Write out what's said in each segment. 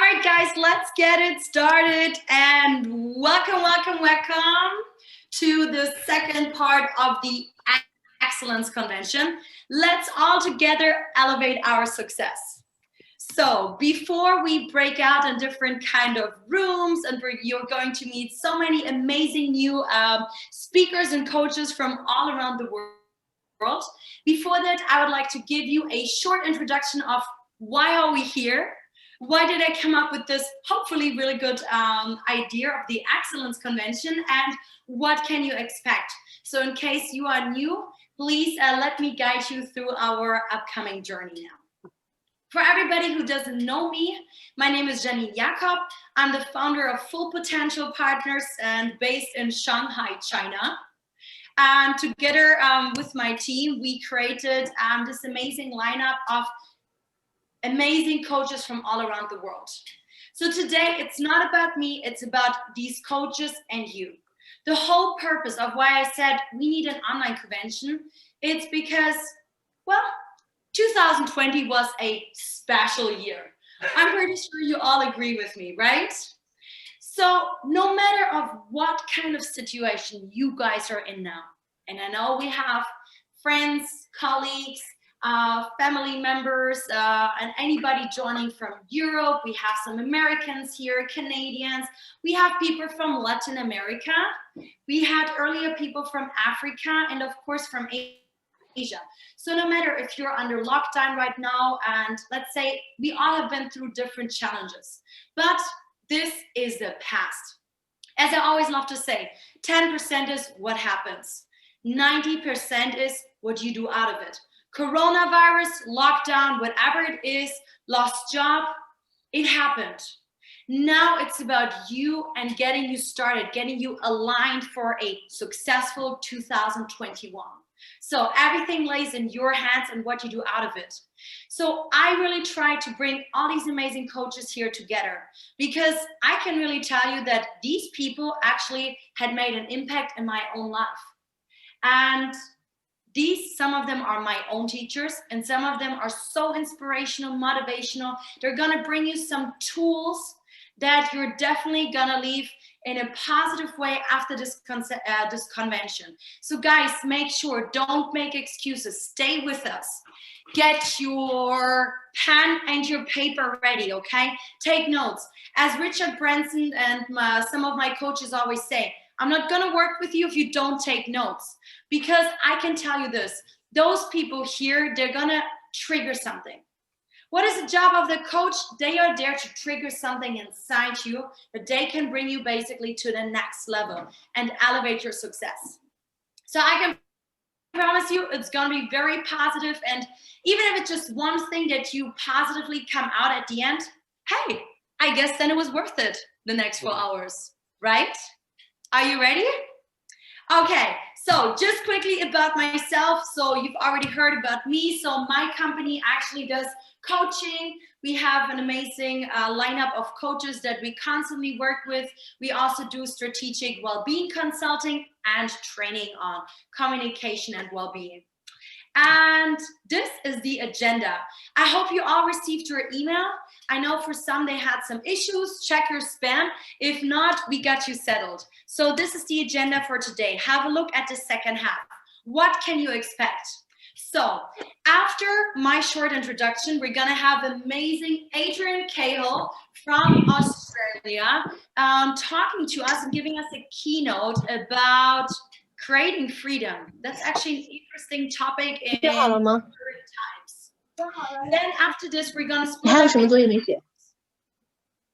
right, guys, let's get it started. And welcome to the second part of the Excellence Convention. Let's all together elevate our success. So before we break out in different kind of rooms, and you're going to meet so many amazing new speakers and coaches from all around the world. Before that, I would like to give you a short introduction of why are we here? Why did I come up with this hopefully really good idea of the Excellence Convention, and what can you expect? So in case you are new, please let me guide you through our upcoming journey now. For everybody who doesn't know me, my name is Janine Jakob. I'm the founder of Full Potential Partners and based in Shanghai, China. And together with my team, we created this amazing lineup of amazing coaches from all around the world. So today, it's not about me, it's about these coaches and you. The whole purpose of why I said we need an online convention, it's because, well, 2020 was a special year. I'm pretty sure you all agree with me, right? So no matter of what kind of situation you guys are in now, and I know we have friends, colleagues, family members, and anybody joining from Europe. We have some Americans here, Canadians. We have people from Latin America. We had earlier people from Africa and of course from Asia. So no matter if you're under lockdown right now, and let's say we all have been through different challenges, but this is the past. As I always love to say, 10% is what happens. 90% is what you do out of it. Coronavirus, lockdown, whatever it is, lost job, it happened. Now it's about you and getting you started, getting you aligned for a successful 2021. So everything lays in your hands and what you do out of it. So I really try to bring all these amazing coaches here together because I can really tell you that these people actually had made an impact in my own life. And some of them are my own teachers, and some of them are so inspirational, motivational. They're gonna bring you some tools that you're definitely gonna leave in a positive way after this convention. So guys, make sure, don't make excuses, stay with us. Get your pen and your paper ready, okay? Take notes. As Richard Branson and some of my coaches always say, I'm not gonna work with you if you don't take notes, because I can tell you this, those people here, they're gonna trigger something. What is the job of the coach? They are there to trigger something inside you that they can bring you basically to the next level and elevate your success. So I can promise you it's gonna be very positive, and even if it's just one thing that you positively come out at the end, hey, I guess then it was worth it the next 4 hours, right? Are you ready? Okay, so just quickly about myself. So you've already heard about me. So my company actually does coaching. We have an amazing lineup of coaches that we constantly work with. We also do strategic well-being consulting and training on communication and well-being. And this is the agenda. I hope you all received your email. I know for some they had some issues. Check your spam. If not, we got you settled. So this is the agenda for today. Have a look at the second half. What can you expect? So after my short introduction, we're gonna have amazing Adrian Cahill from Australia talking to us and giving us a keynote about creating freedom. That's actually an interesting topic in current times. Then after this, we're gonna split up into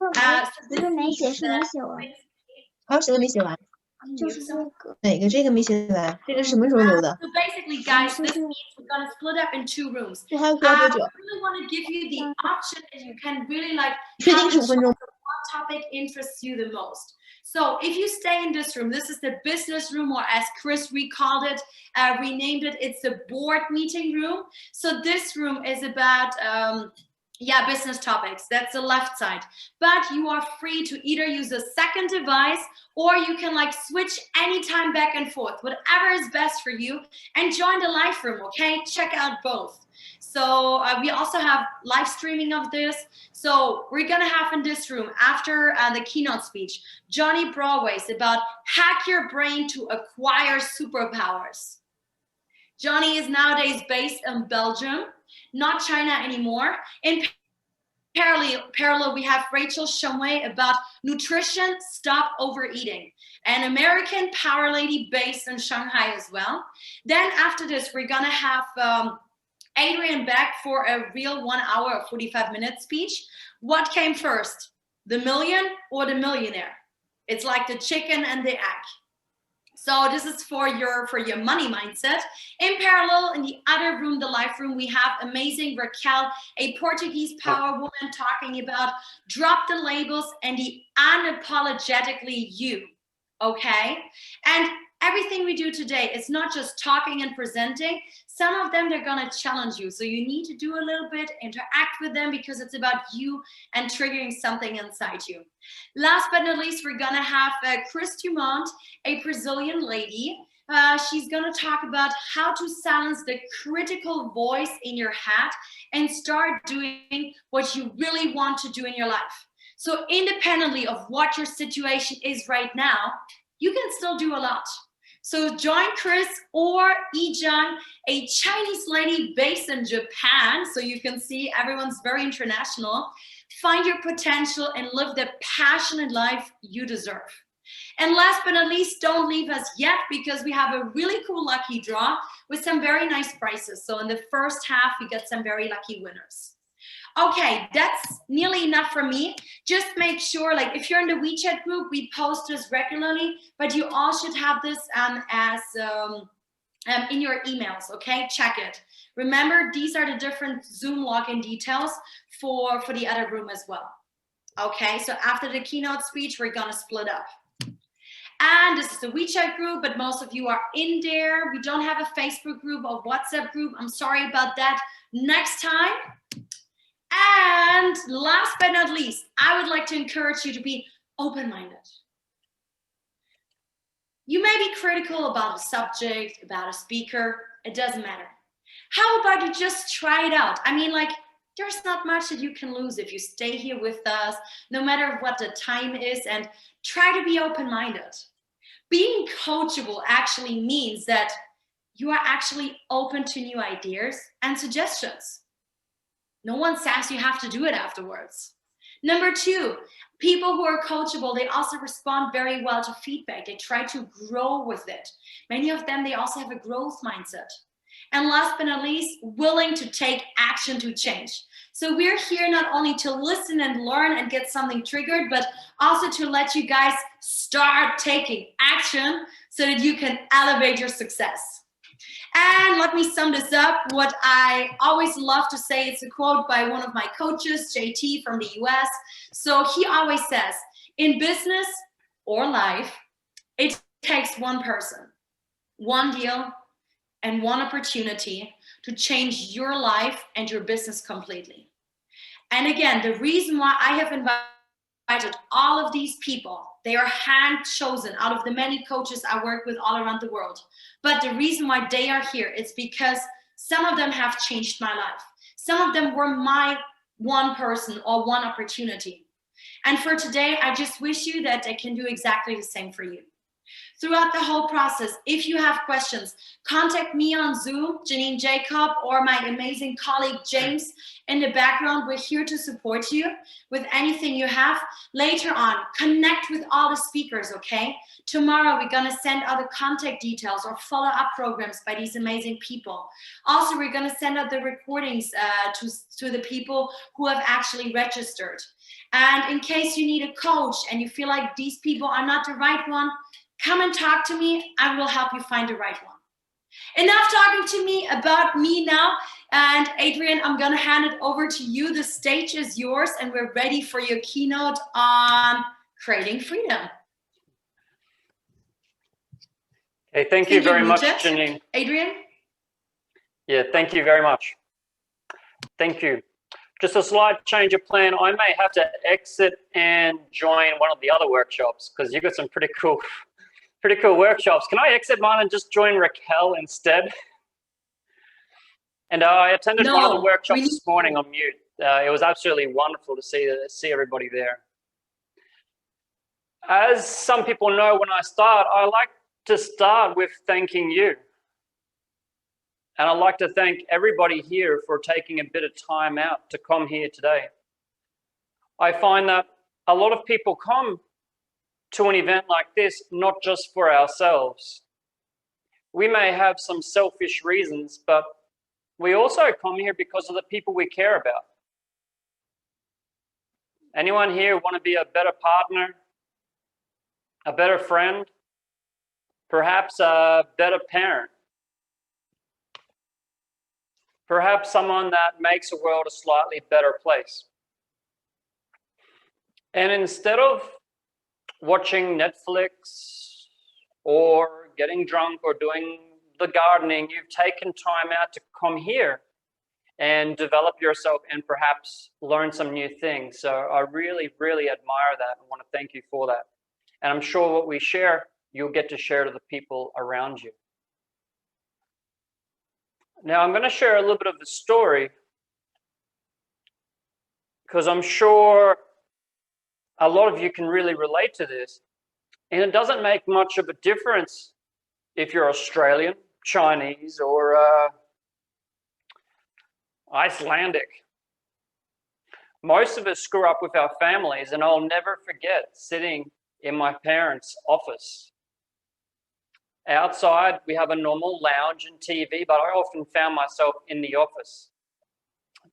So basically, guys, this means we're gonna split up in 2 rooms. I really want to give you the option that you can really like have a choice of what topic interests you the most. So if you stay in this room, this is the business room, or as Chris recalled it, renamed it, it's the board meeting room. So this room is about Yeah, business topics. That's the left side. But you are free to either use a second device or you can like switch anytime back and forth, whatever is best for you, and join the live room, okay? Check out both. So we also have live streaming of this. So we're gonna have in this room after the keynote speech, Johnny Broadway's about hack your brain to acquire superpowers. Johnny is nowadays based in Belgium, not China anymore. In parallel, we have Rachel Shumway about nutrition, stop overeating, an American power lady based in Shanghai as well. Then after this, we're gonna have Adrian back for a real 1 hour or 45-minute speech. What came first, the million or the millionaire? It's like the chicken and the egg. So this is for your money mindset. In parallel, in the other room, the live room, we have amazing Raquel, a Portuguese power woman, talking about drop the labels and the unapologetically you, okay? And everything we do today is not just talking and presenting. Some of them, they're gonna challenge you. So you need to do a little bit, interact with them because it's about you and triggering something inside you. Last but not least, we're gonna have Chris Dumont, a Brazilian lady. She's gonna talk about how to silence the critical voice in your head and start doing what you really want to do in your life. So independently of what your situation is right now, you can still do a lot. So join Chris or Yijang, a Chinese lady based in Japan. So you can see everyone's very international. Find your potential and live the passionate life you deserve. And last but not least, don't leave us yet because we have a really cool lucky draw with some very nice prizes. So in the first half, we get some very lucky winners. Okay, that's nearly enough for me. Just make sure, like if you're in the WeChat group, we post this regularly, but you all should have this in your emails, okay? Check it. Remember, these are the different Zoom login details for the other room as well. Okay, so after the keynote speech, we're gonna split up. And this is the WeChat group, but most of you are in there. We don't have a Facebook group or WhatsApp group. I'm sorry about that. Next time. And last but not least, I would like to encourage you to be open-minded. You may be critical about a subject, about a speaker, it doesn't matter. How about you just try it out? I mean, like, there's not much that you can lose if you stay here with us, no matter what the time is, and try to be open-minded. Being coachable actually means that you are actually open to new ideas and suggestions. No one says you have to do it afterwards. Number two, people who are coachable, they also respond very well to feedback. They try to grow with it. Many of them, they also have a growth mindset. And last but not least, willing to take action to change. So we're here not only to listen and learn and get something triggered, but also to let you guys start taking action so that you can elevate your success. And let me sum this up. What I always love to say, it's a quote by one of my coaches, JT from the US. So he always says, in business or life, it takes one person, one deal, and one opportunity to change your life and your business completely. And again, the reason why I have invited all of these people, they are hand chosen out of the many coaches I work with all around the world. But the reason why they are here is because some of them have changed my life. Some of them were my one person or one opportunity. And for today, I just wish you that I can do exactly the same for you. Throughout the whole process, if you have questions, contact me on Zoom, Janine Jakob, or my amazing colleague, James, in the background. We're here to support you with anything you have. Later on, connect with all the speakers, okay? Tomorrow, we're gonna send out the contact details or follow-up programs by these amazing people. Also, we're gonna send out the recordings to the people who have actually registered. And in case you need a coach and you feel like these people are not the right one, come and talk to me. I will help you find the right one. Enough talking to me about me now. And Adrian, I'm going to hand it over to you. The stage is yours, and we're ready for your keynote on creating freedom. Okay, thank you very much, Janine. Adrian? Yeah, thank you very much. Thank you. just a slight change of plan. I may have to exit and join one of the other workshops because you've got some pretty cool workshops. Can I exit mine and just join Raquel instead? And I attended one of the workshops this morning on mute. It was absolutely wonderful to see everybody there. As some people know, when I start, I like to start with thanking you. And I'd like to thank everybody here for taking a bit of time out to come here today. I find that a lot of people come to an event like this, not just for ourselves. We may have some selfish reasons, but we also come here because of the people we care about. Anyone here want to be a better partner, a better friend, perhaps a better parent? Perhaps someone that makes the world a slightly better place. And instead of watching Netflix or getting drunk or doing the gardening, you've taken time out to come here and develop yourself and perhaps learn some new things. So I really, really admire that and want to thank you for that. And I'm sure what we share, you'll get to share to the people around you. Now, I'm going to share a little bit of the story because I'm sure a lot of you can really relate to this. And it doesn't make much of a difference if you're Australian, Chinese, or Icelandic. Most of us grew up with our families, and I'll never forget sitting in my parents' office. Outside, we have a normal lounge and TV, but I often found myself in the office.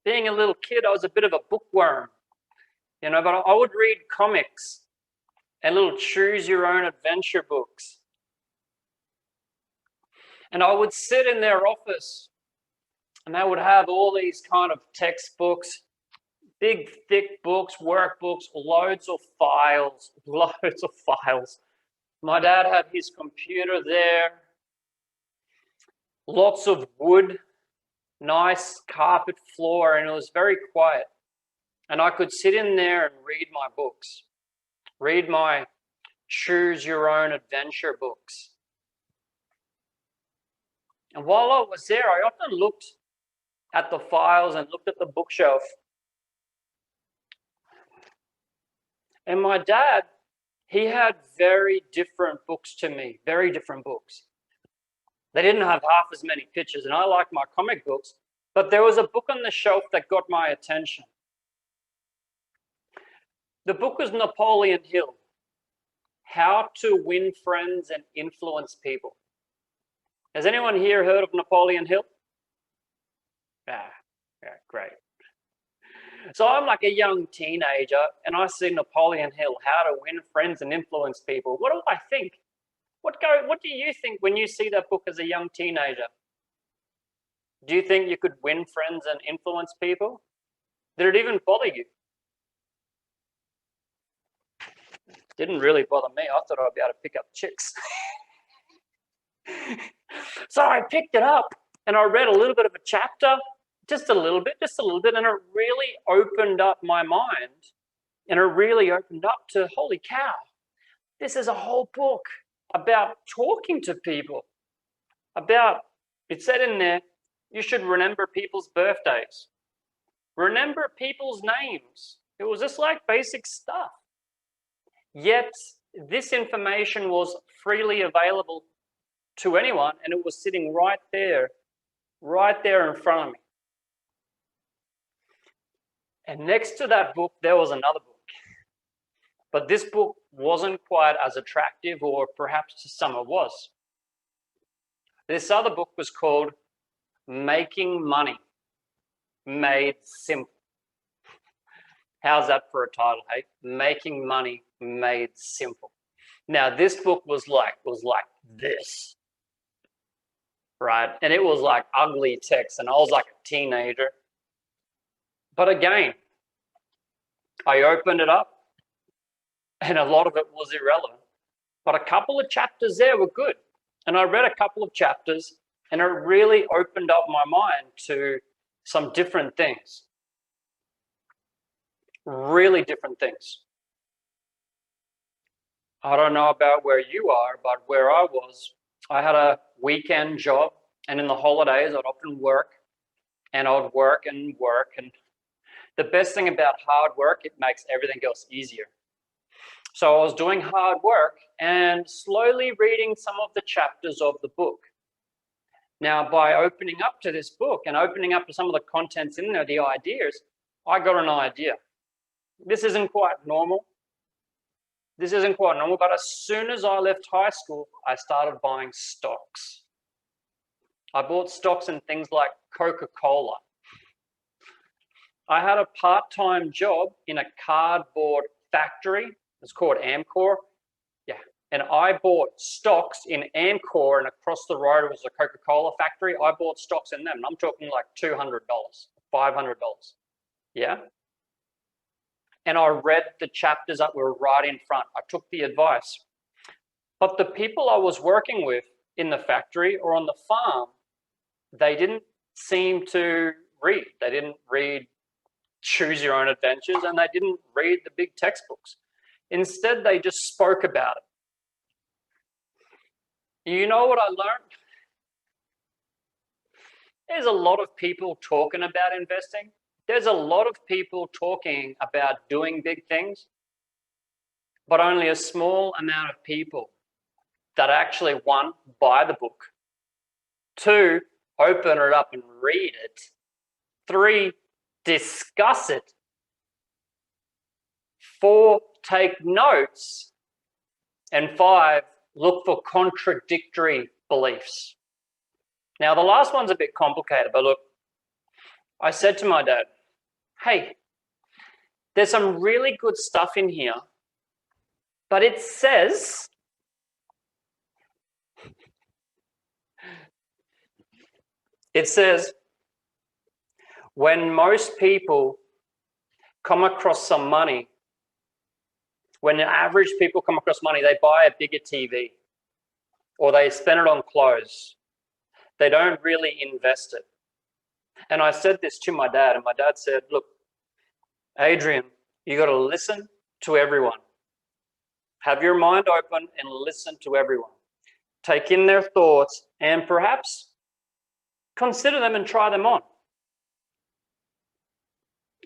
Being a little kid, I was a bit of a bookworm, but I would read comics and little choose-your-own-adventure books. And I would sit in their office, and they would have all these kind of textbooks, big, thick books, workbooks, loads of files. My dad had his computer there, lots of wood, nice carpet floor, and it was very quiet. And I could sit in there and read my books, read my choose-your-own-adventure books. And while I was there, I often looked at the files and looked at the bookshelf. And my dad, he had very different books to me, very different books. They didn't have half as many pictures, and I like my comic books, but there was a book on the shelf that got my attention. The book was Napoleon Hill, How to Win Friends and Influence People. Has anyone here heard of Napoleon Hill? Yeah, great. So I'm like a young teenager and I see Napoleon Hill, How to Win Friends and Influence People. What do I think? What do you think when you see that book as a young teenager? Do you think you could win friends and influence people? Did it even bother you? Didn't really bother me. I thought I'd be able to pick up chicks. So I picked it up and I read a little bit of a chapter, just a little bit, and it really opened up my mind, and it really opened up to, holy cow, this is a whole book about talking to people, it said in there, you should remember people's birthdays, remember people's names. It was just like basic stuff. Yet this information was freely available to anyone, and it was sitting right there in front of me. And next to that book, there was another book. But this book wasn't quite as attractive, or perhaps to some it was. This other book was called Making Money Made Simple. How's that for a title, hey? Making Money Made Simple. Now, this book was like this, right? And it was like ugly text, and I was like a teenager. But again, I opened it up, and a lot of it was irrelevant. But a couple of chapters there were good. And I read a couple of chapters, and it really opened up my mind to some different things. really different things. I don't know about where you are, but where I was, I had a weekend job, and in the holidays, I'd often work, and I'd work and work. And the best thing about hard work, it makes everything else easier. So I was doing hard work and slowly reading some of the chapters of the book. Now, by opening up to this book and opening up to some of the contents in there, the ideas, I got an idea. This isn't quite normal. This isn't quite normal, but as soon as I left high school, I started buying stocks. I bought stocks in things like Coca-Cola. I had a part-time job in a cardboard factory. It's called Amcor. Yeah. And I bought stocks in Amcor, and across the road was a Coca-Cola factory. I bought stocks in them. And I'm talking like $200, $500. Yeah. And I read the chapters that were right in front. I took the advice. But the people I was working with in the factory or on the farm, they didn't seem to read. They didn't read Choose Your Own Adventures, and they didn't read the big textbooks. Instead, they just spoke about it. You know what I learned? There's a lot of people talking about investing. There's a lot of people talking about doing big things, but only a small amount of people that actually, one, buy the book, two, open it up and read it, three, discuss it, four, take notes, and five, look for contradictory beliefs. Now, the last one's a bit complicated, but look, I said to my dad, hey, there's some really good stuff in here, but it says, when most people come across some money, when average people come across money, they buy a bigger TV or they spend it on clothes. They don't really invest it. And I said this to my dad, and my dad said, look, Adrian, you got to listen to everyone. Have your mind open and listen to everyone. Take in their thoughts and perhaps consider them and try them on.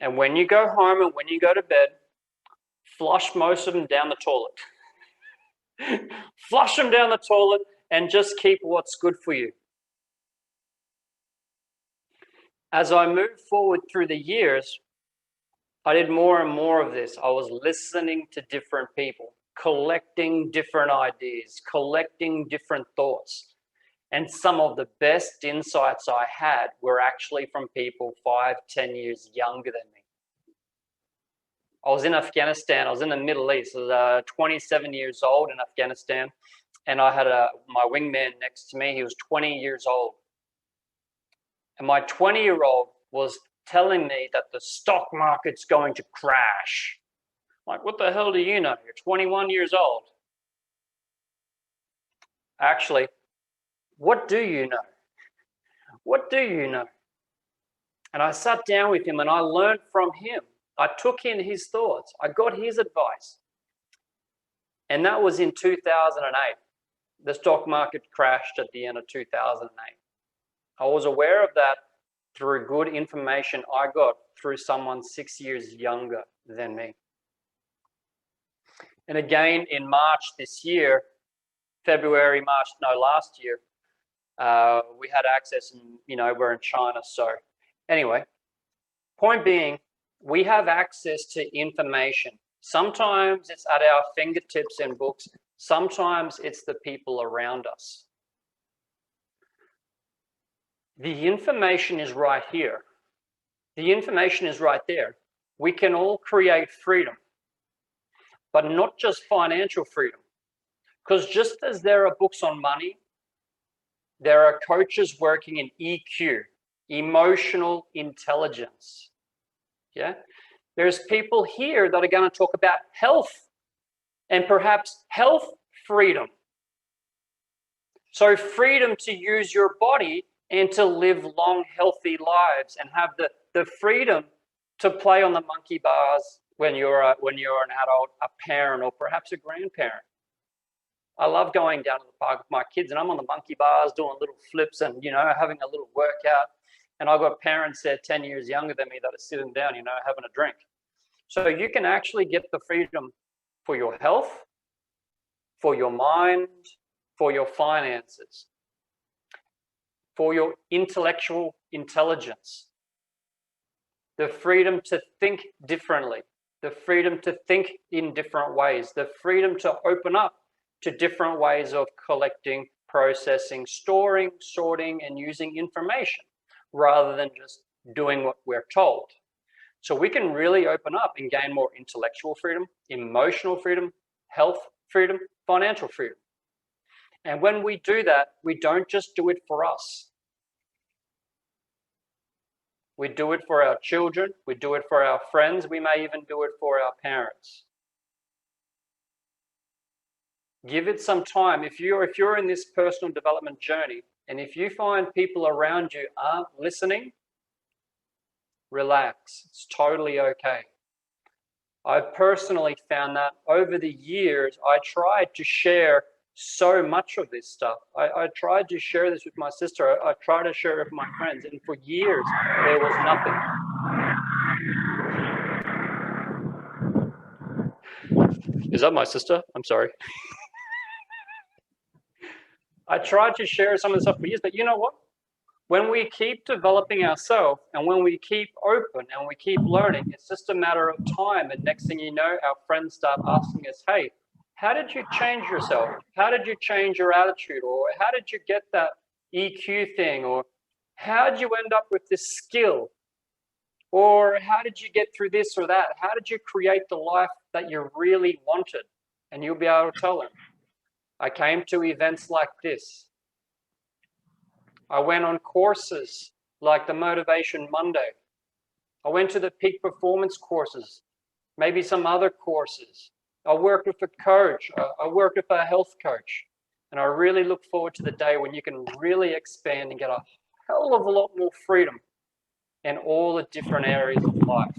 And when you go home and when you go to bed, flush most of them down the toilet. Flush them down the toilet and just keep what's good for you. As I moved forward through the years, I did more and more of this. I was listening to different people, collecting different ideas, collecting different thoughts. And some of the best insights I had were actually from people 5, 10 years younger than me. I was in Afghanistan. I was in the Middle East. I was 27 years old in Afghanistan. And I had my wingman next to me. He was 20 years old. And my 20-year-old was telling me that the stock market's going to crash. Like, what the hell do you know? You're 21 years old. Actually, what do you know? What do you know? And I sat down with him and I learned from him. I took in his thoughts. I got his advice. And that was in 2008. The stock market crashed at the end of 2008. I was aware of that through good information I got through someone 6 years younger than me. And again, in March this year, last year, we had access, and we're in China. So anyway, point being, we have access to information. Sometimes it's at our fingertips in books. Sometimes it's the people around us. The information is right here. The information is right there. We can all create freedom, but not just financial freedom. Because just as there are books on money, there are coaches working in EQ, emotional intelligence. Yeah? There's people here that are going to talk about health and perhaps health freedom. So freedom to use your body and to live long, healthy lives and have the freedom to play on the monkey bars when you're an adult, a parent, or perhaps a grandparent. I love going down to the park with my kids, and I'm on the monkey bars doing little flips and, you know, having a little workout. And I've got parents there 10 years younger than me that are sitting down, you know, having a drink. So you can actually get the freedom for your health, for your mind, for your finances, for your intellectual intelligence, the freedom to think differently, the freedom to think in different ways, the freedom to open up to different ways of collecting, processing, storing, sorting, and using information rather than just doing what we're told. So we can really open up and gain more intellectual freedom, emotional freedom, health freedom, financial freedom. And when we do that, we don't just do it for us. We do it for our children, we do it for our friends, we may even do it for our parents. Give it some time. If you're in this personal development journey, and if you find people around you aren't listening, relax. It's totally okay. I've personally found that over the years, I tried to share so much of this stuff. I tried to share this with my sister. I tried to share it with my friends, and for years, there was nothing. Is that my sister? I'm sorry. I tried to share some of the stuff for years, but you know what? When we keep developing ourselves and when we keep open and we keep learning, it's just a matter of time. And next thing you know, our friends start asking us, hey, how did you change yourself? How did you change your attitude? Or how did you get that EQ thing? Or how did you end up with this skill? Or how did you get through this or that? How did you create the life that you really wanted? And you'll be able to tell them. I came to events like this. I went on courses like the Motivation Monday. I went to the peak performance courses, maybe some other courses. I worked with a coach. I worked with a health coach. And I really look forward to the day when you can really expand and get a hell of a lot more freedom in all the different areas of life.